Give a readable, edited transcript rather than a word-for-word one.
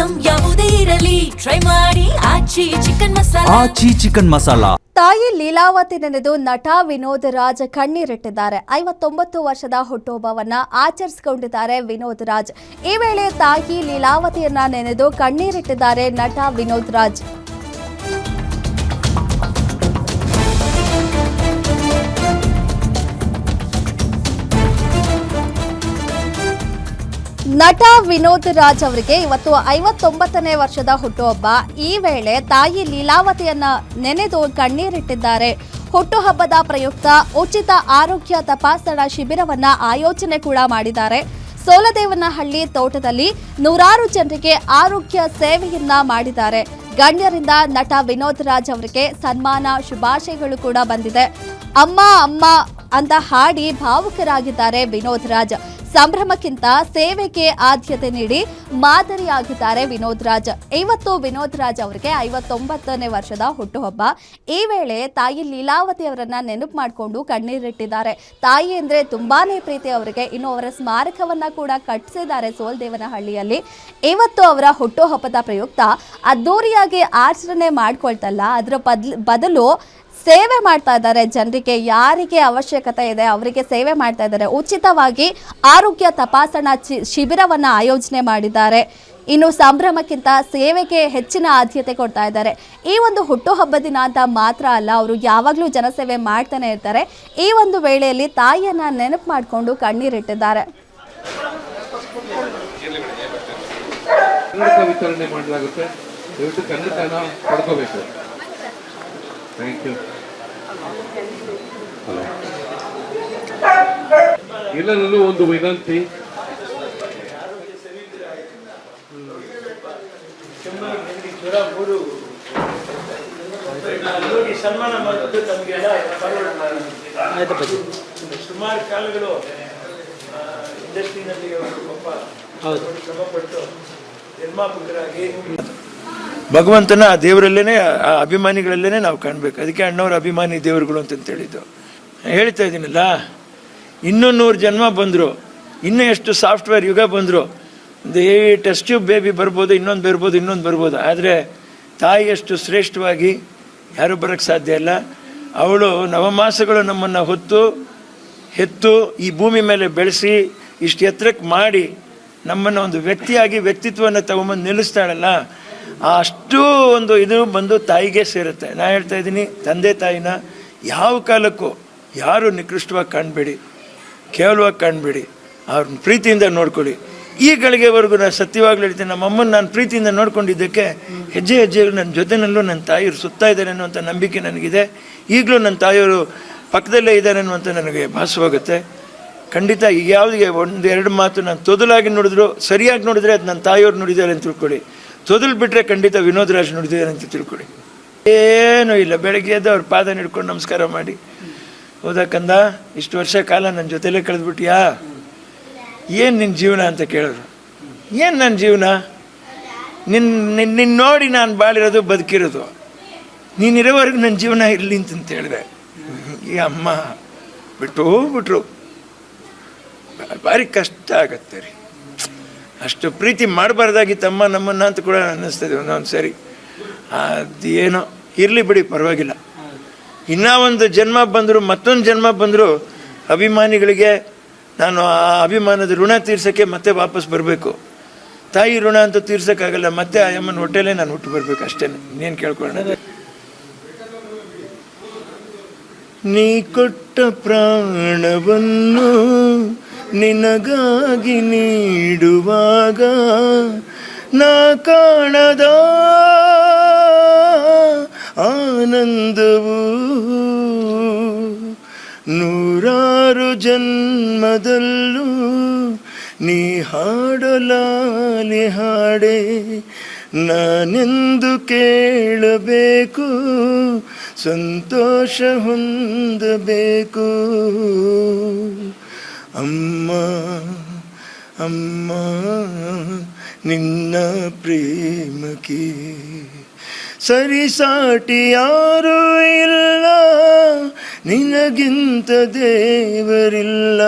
Item ಯಾವುದೇ ಇರಲಿ try ಮಾಡಿ ಆಚಿ ಚಿಕನ್ ಮಸಾಲಾ. ತಾಯಿ ಲೀಲಾವತಿ ನೆನೆದು ನಟ ವಿನೋದ್ ರಾಜ್ ಕಣ್ಣೀರಿಟ್ಟಿದ್ದಾರೆ. 59 ವರ್ಷದ ಹುಟ್ಟುಹಬ್ಬವನ್ನ ಆಚರಿಸಿಕೊಂಡಿದ್ದಾರೆ ವಿನೋದ್ ರಾಜ್. ಈ ವೇಳೆ ತಾಯಿ ಲೀಲಾವತಿಯನ್ನ ನೆನೆದು ಕಣ್ಣೀರಿಟ್ಟಿದ್ದಾರೆ ನಟ ವಿನೋದ್ ರಾಜ್. ನಟ ವಿನೋದ್ ರಾಜ್ ಅವರಿಗೆ ಇವತ್ತು 59ನೇ ವರ್ಷದ ಹುಟ್ಟುಹಬ್ಬ. ಈ ವೇಳೆ ತಾಯಿ ಲೀಲಾವತಿಯನ್ನ ನೆನೆದು ಕಣ್ಣೀರಿಟ್ಟಿದ್ದಾರೆ. ಹುಟ್ಟುಹಬ್ಬದ ಪ್ರಯುಕ್ತ ಉಚಿತ ಆರೋಗ್ಯ ತಪಾಸಣಾ ಶಿಬಿರವನ್ನ ಆಯೋಜನೆ ಕೂಡ ಮಾಡಿದ್ದಾರೆ. ಸೋಲದೇವನಹಳ್ಳಿ ತೋಟದಲ್ಲಿ ನೂರಾರು ಜನರಿಗೆ ಆರೋಗ್ಯ ಸೇವೆಯನ್ನ ಮಾಡಿದ್ದಾರೆ. ಗಣ್ಯರಿಂದ ನಟ ವಿನೋದ್ ರಾಜ್ ಅವರಿಗೆ ಸನ್ಮಾನ ಶುಭಾಶಯಗಳು ಕೂಡ ಬಂದಿದೆ. ಅಮ್ಮ ಅಮ್ಮ ಅಂತ ಹಾಡಿ ಭಾವುಕರಾಗಿದ್ದಾರೆ ವಿನೋದ್ ರಾಜ್. ಸಂಭ್ರಮಕ್ಕಿಂತ ಸೇವೆಗೆ ಆದ್ಯತೆ ನೀಡಿ ಮಾದರಿಯಾಗಿದ್ದಾರೆ ವಿನೋದ್ ರಾಜ್. ಇವತ್ತು ವಿನೋದ್ ರಾಜ್ ಅವರಿಗೆ 59ನೇ ವರ್ಷದ ಹುಟ್ಟುಹಬ್ಬ. ಈ ವೇಳೆ ತಾಯಿ ಲೀಲಾವತಿ ಅವರನ್ನ ನೆನಪು ಮಾಡಿಕೊಂಡು ಕಣ್ಣೀರಿಟ್ಟಿದ್ದಾರೆ. ತಾಯಿ ಅಂದ್ರೆ ತುಂಬಾನೇ ಪ್ರೀತಿ ಅವರಿಗೆ. ಇನ್ನು ಅವರ ಸ್ಮಾರಕವನ್ನ ಕೂಡ ಕಟ್ಟಿಸಿದ್ದಾರೆ ಸೋಲದೇವನಹಳ್ಳಿಯಲ್ಲಿ. ಇವತ್ತು ಅವರ ಹುಟ್ಟುಹಬ್ಬದ ಪ್ರಯುಕ್ತ ಅದ್ದೂರಿಯಾಗಿ ಆಚರಣೆ ಮಾಡ್ಕೊಳ್ತಲ್ಲ, ಅದರ ಬದಲು ಸೇವೆ ಮಾಡ್ತಾ ಇದ್ದಾರೆ. ಜನರಿಗೆ ಯಾರಿಗೆ ಅವಶ್ಯಕತೆ ಇದೆ ಅವರಿಗೆ ಸೇವೆ ಮಾಡ್ತಾ ಇದ್ದಾರೆ. ಉಚಿತವಾಗಿ ಆರೋಗ್ಯ ತಪಾಸಣಾ ಶಿಬಿರವನ್ನು ಆಯೋಜನೆ ಮಾಡಿದ್ದಾರೆ. ಇನ್ನು ಸಂಭ್ರಮಕ್ಕಿಂತ ಸೇವೆಗೆ ಹೆಚ್ಚಿನ ಆದ್ಯತೆ ಕೊಡ್ತಾ ಇದ್ದಾರೆ. ಈ ಒಂದು ಹುಟ್ಟುಹಬ್ಬ ದಿನ ಅಂತ ಮಾತ್ರ ಅಲ್ಲ, ಅವರು ಯಾವಾಗಲೂ ಜನಸೇವೆ ಮಾಡ್ತಾನೆ ಇರ್ತಾರೆ. ಈ ಒಂದು ವೇಳೆಯಲ್ಲಿ ತಾಯಿಯನ್ನ ನೆನಪು ಮಾಡಿಕೊಂಡು ಕಣ್ಣೀರಿಟ್ಟಿದ್ದಾರೆ. ವಿತರಣೆ ಮಾಡಲಾಗುತ್ತೆ. ಎಲ್ಲರಲ್ಲೂ ಒಂದು ವಿನಂತಿ, ಸನ್ಮಾನ ಮಾಡಿದ್ದು ತಮಗೆಲ್ಲ ಸುಮಾರು ಕಾಲಗಳು ಇಂಡಸ್ಟ್ರಿನಲ್ಲಿ ಶ್ರಮಪಟ್ಟು ನಿರ್ಮಾಪಕರಾಗಿ ಭಗವಂತನ ದೇವರಲ್ಲೇನೆ ಅಭಿಮಾನಿಗಳಲ್ಲೇನೆ ನಾವು ಕಾಣಬೇಕು. ಅದಕ್ಕೆ ಅಣ್ಣವ್ರ ಅಭಿಮಾನಿ ದೇವರುಗಳು ಅಂತ ಹೇಳಿದ್ದು ಹೇಳ್ತಾ ಇದ್ದೀನಲ್ಲ. ಇನ್ನೂ 100 ಜನ್ಮ ಬಂದರು, ಇನ್ನೂ ಎಷ್ಟು ಸಾಫ್ಟ್ವೇರ್ ಯುಗ ಬಂದರು, ಟೆಸ್ಟ್ ಟ್ಯೂಬ್ ಬೇಬಿ ಬರ್ಬೋದು, ಇನ್ನೊಂದು ಬರ್ಬೋದು. ಆದರೆ ತಾಯಿಯಷ್ಟು ಶ್ರೇಷ್ಠವಾಗಿ ಯಾರೂ ಬರೋಕ್ಕೆ ಸಾಧ್ಯ ಇಲ್ಲ. ಅವಳು ನವಮಾಸಗಳು ನಮ್ಮನ್ನು ಹೆತ್ತು ಈ ಭೂಮಿ ಮೇಲೆ ಬೆಳೆಸಿ ಇಷ್ಟು ಎತ್ತರಕ್ಕೆ ಮಾಡಿ ನಮ್ಮನ್ನು ಒಂದು ವ್ಯಕ್ತಿತ್ವವನ್ನು ತಗೊಂಬಂದು ನಿಲ್ಲಿಸ್ತಾಳಲ್ಲ, ಅಷ್ಟು ಒಂದು ಇದು ಬಂದು ತಾಯಿಗೆ ಸೇರುತ್ತೆ. ನಾ ಹೇಳ್ತಾ ಇದ್ದೀನಿ, ತಂದೆ ತಾಯಿನ ಯಾವ ಕಾಲಕ್ಕೂ ಯಾರು ನಿಕೃಷ್ಟವಾಗಿ ಕಾಣಬೇಡಿ, ಕೇವಲವಾಗಿ ಕಾಣಬೇಡಿ, ಅವ್ರನ್ನ ಪ್ರೀತಿಯಿಂದ ನೋಡ್ಕೊಳ್ಳಿ. ಈ ಗಳಿಗೆವರೆಗೂ ನಾನು ಸತ್ಯವಾಗ್ಲೂ ಹೇಳ್ತೀನಿ, ನಮ್ಮಮ್ಮನ ನಾನು ಪ್ರೀತಿಯಿಂದ ನೋಡ್ಕೊಂಡಿದ್ದಕ್ಕೆ ಹೆಜ್ಜೆ ಹೆಜ್ಜೆಗಳು ನನ್ನ ಜೊತೆನಲ್ಲೂ ನನ್ನ ತಾಯಿಯವರು ಸುತ್ತಾ ಇದ್ದಾರೆ ಅನ್ನುವಂಥ ನಂಬಿಕೆ ನನಗಿದೆ. ಈಗಲೂ ನನ್ನ ತಾಯಿಯವರು ಪಕ್ಕದಲ್ಲೇ ಇದ್ದಾರೆ ಅನ್ನುವಂಥ ನನಗೆ ಭಾಸವಾಗುತ್ತೆ. ಖಂಡಿತ ಈಗ ಯಾವುದಿಗೆ 1-2 ಮಾತು ನಾನು ತೊದಲಾಗಿ ನೋಡಿದ್ರು, ಸರಿಯಾಗಿ ನೋಡಿದ್ರೆ ಅದು ನನ್ನ ತಾಯಿಯವ್ರು ನುಡಿದ್ದಾರೆ ಅಂತ ತಿಳ್ಕೊಳ್ಳಿ. ತೊದಲು ಬಿಟ್ಟರೆ ಖಂಡಿತ ವಿನೋದ್ ರಾಜ್ ನುಡಿದಿದ್ದಾರೆ ಅಂತ ತಿಳ್ಕೊಳ್ಳಿ. ಏನೂ ಇಲ್ಲ, ಬೆಳಗ್ಗೆ ಎದ್ದು ಅವ್ರ ಪಾದ ಹಿಡ್ಕೊಂಡು ನಮಸ್ಕಾರ ಮಾಡಿ, ಹೌದಕ್ಕಂದ ಇಷ್ಟು ವರ್ಷ ಕಾಲ ನನ್ನ ಜೊತೆಲೇ ಕಳೆದ್ಬಿಟ್ಟಿಯಾ, ಏನು ನಿನ್ನ ಜೀವನ ಅಂತ ಕೇಳಿದ್ರು. ಏನು ನನ್ನ ಜೀವನ, ನಿನ್ನ ನೋಡಿ ನಾನು ಬಾಳಿರೋದು ಬದುಕಿರೋದು, ನೀನಿರೋವರೆಗೂ ನನ್ನ ಜೀವನ ಇರಲಿ ಅಂತ ಹೇಳಿದೆ. ಈ ಅಮ್ಮ ಬಿಟ್ರು ಭಾರಿ ಕಷ್ಟ ಆಗತ್ತೆ ರೀ. ಅಷ್ಟು ಪ್ರೀತಿ ಮಾಡಬಾರ್ದಾಗಿತ್ತಮ್ಮ ನಮ್ಮನ್ನು ಅಂತ ಕೂಡ ಅನ್ನಿಸ್ತದೆ ಒಂದೊಂದು ಸರಿ. ಅದೇನೋ ಇರಲಿ ಬಿಡಿ, ಪರವಾಗಿಲ್ಲ. ಇನ್ನೂ ಒಂದು ಜನ್ಮ ಬಂದರು, ಮತ್ತೊಂದು ಜನ್ಮ ಬಂದರು, ಅಭಿಮಾನಿಗಳಿಗೆ ನಾನು ಆ ಅಭಿಮಾನದ ಋಣ ತೀರ್ಸೋಕ್ಕೆ ಮತ್ತೆ ವಾಪಸ್ ಬರಬೇಕು. ತಾಯಿ ಋಣ ಅಂತೂ ತೀರ್ಸೋಕ್ಕಾಗಲ್ಲ, ಮತ್ತೆ ಆ ಅಮ್ಮನ ಹೊಟ್ಟೆಲೇ ನಾನು ಹುಟ್ಟು ಬರಬೇಕು ಅಷ್ಟೇ. ಇನ್ನೇನು ಕೇಳ್ಕೊಳ್ಳೋಣ. ನೀ ಕೊಟ್ಟ ಪ್ರಾಣವನ್ನು ನಿನಗಾಗಿ ನೀಡುವಾಗ ನಾ ಕಾಣದ ಆನಂದವು 100 ಜನ್ಮದಲ್ಲೂ ನೀ ಹಾಡಲಾಲಿ ಹಾಡೆ ನಾನೆಂದು ಕೇಳಬೇಕು, ಸಂತೋಷ ಹೊಂದಬೇಕು. ಅಮ್ಮ ಅಮ್ಮ ನಿನ್ನ ಪ್ರೇಮಕ್ಕೆ ಸರಿಸಾಟಿ ಯಾರೂ ಇಲ್ಲ, ನಿನಗಿಂತ ದೇವರಿಲ್ಲ.